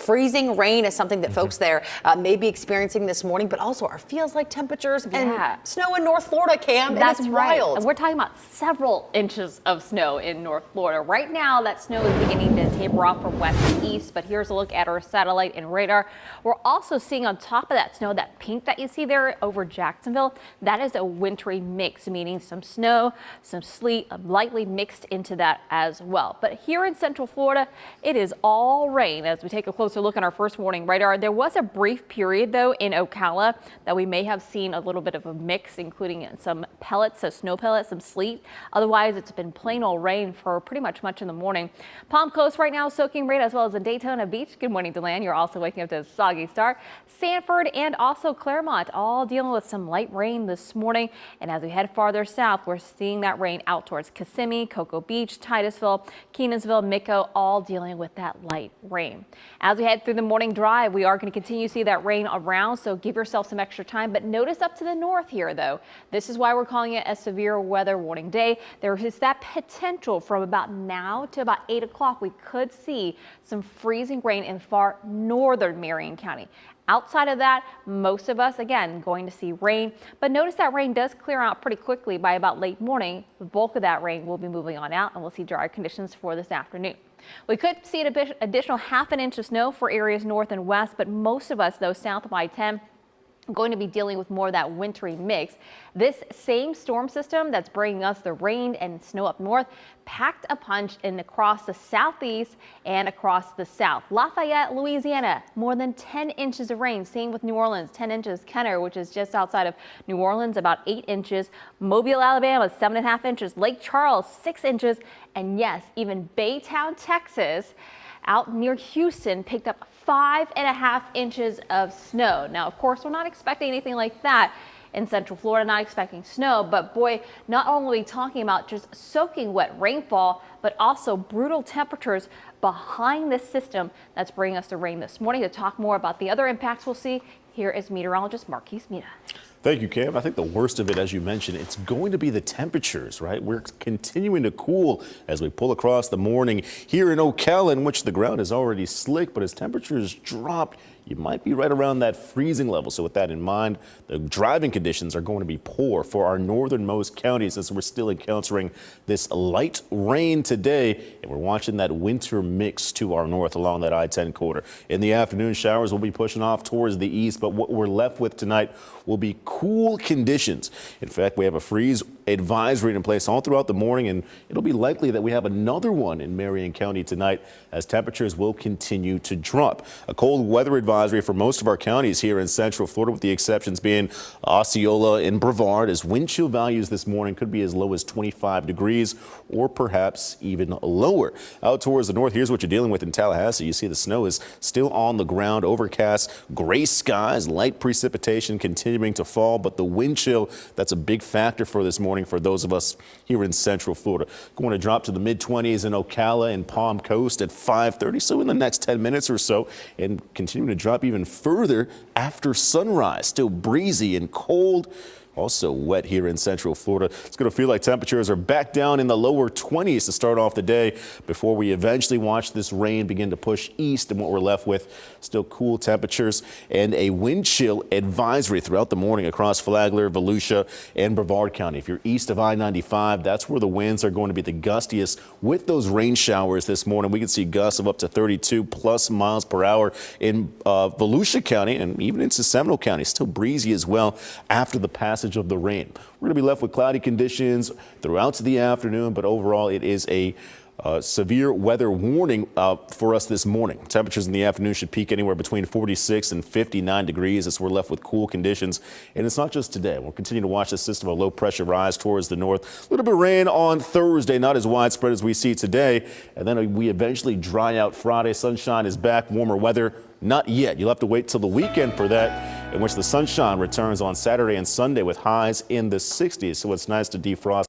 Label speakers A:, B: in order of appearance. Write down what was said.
A: freezing rain is something that folks there may be experiencing this morning, but also our feels-like temperatures and snow in North Florida, Cam.
B: That's
A: and it's
B: right.
A: wild.
B: And we're talking about several inches of snow in North Florida. Right now, that snow is beginning to taper off from west to east, but here's a look at our satellite and radar. We're also seeing on top of that snow, that pink that you see there over Jacksonville, that is a wintry mix, meaning some snow, some sleet, lightly mixed into that as well. But here in Central Florida, it is all rain. As we take a closer look at our first warning radar, there was a brief period though in Ocala that we may have seen a little bit of a mix, including some pellets, so snow pellets, some sleet. Otherwise, it's been plain old rain for pretty much in the morning. Palm Coast right now soaking rain, as well as in Daytona Beach. Good morning, DeLand. You're also waking up to a soggy start. Sanford and also Claremont all dealing with some light rain this morning. And as we head farther south, we're seeing that rain out towards Kissimmee, Cocoa Beach, Titusville, Kenansville, Mico, all dealing with that light rain. As we head through the morning drive, we are going to continue to see that rain around, so give yourself some extra time. But notice up to the north here, though, this is why we're calling it a severe weather warning day. There is that potential from about now to about 8 o'clock. We could see some freezing rain in far northern Marion County. Outside of that, most of us, again, going to see rain. But notice that rain does clear out pretty quickly by about late morning. The bulk of that rain will be moving on out, and we'll see dry conditions for this afternoon. We could see an additional ½ an inch of snow for areas north and west, but most of us, though, south of I-10, going to be dealing with more of that wintry mix. This same storm system that's bringing us the rain and snow up north packed a punch in across the southeast and across the south. Lafayette, Louisiana, more than 10 inches of rain. Same with New Orleans, 10 inches. Kenner, which is just outside of New Orleans, about 8 inches. Mobile, Alabama, 7.5 inches. Lake Charles, 6 inches. And yes, even Baytown, Texas, out near Houston, picked up 5.5 inches of snow. Now, of course, we're not expecting anything like that in Central Florida, not expecting snow, but boy, not only talking about just soaking wet rainfall, but also brutal temperatures behind this system that's bringing us the rain this morning. To talk more about the other impacts we'll see, here is meteorologist Marquise Mita.
C: Thank you, Cam. I think the worst of it, as you mentioned, it's going to be the temperatures, right? We're continuing to cool as we pull across the morning here in Ocala, in which the ground is already slick, but as temperatures drop, you might be right around that freezing level. So with that in mind, the driving conditions are going to be poor for our northernmost counties as we're still encountering this light rain today. And we're watching that winter mix to our north along that I-10 corridor. In the afternoon, showers will be pushing off towards the east, but what we're left with tonight will be cool conditions. In fact, we have a freeze advisory in place all throughout the morning, and it'll be likely that we have another one in Marion County tonight as temperatures will continue to drop. A cold weather advisory for most of our counties here in Central Florida, with the exceptions being Osceola and Brevard, as wind chill values this morning could be as low as 25 degrees or perhaps even lower. Out towards the north, here's what you're dealing with in Tallahassee. You see the snow is still on the ground, overcast, gray skies, light precipitation continuing to fall, but the wind chill, that's a big factor for this morning for those of us here in Central Florida. Going to drop to the mid-20s in Ocala and Palm Coast at 5:30, so in the next 10 minutes or so, and continuing to drop even further after sunrise. Still breezy and cold. Also wet here in Central Florida. It's going to feel like temperatures are back down in the lower 20s to start off the day before we eventually watch this rain begin to push east, and what we're left with still cool temperatures and a wind chill advisory throughout the morning across Flagler, Volusia, and Brevard County. If you're east of I-95, that's where the winds are going to be the gustiest with those rain showers this morning. We can see gusts of up to 32 plus miles per hour in Volusia County and even into Seminole County. Still breezy as well after the passage of the rain. We're going to be left with cloudy conditions throughout the afternoon, but overall it is a severe weather warning for us this morning. Temperatures in the afternoon should peak anywhere between 46 and 59 degrees as we're left with cool conditions. And it's not just today. We'll continue to watch the system of low pressure rise towards the north. A little bit of rain on Thursday, not as widespread as we see today. And then we eventually dry out Friday. Sunshine is back, warmer weather. Not yet. You'll have to wait till the weekend for that, in which the sunshine returns on Saturday and Sunday with highs in the 60s. So it's nice to defrost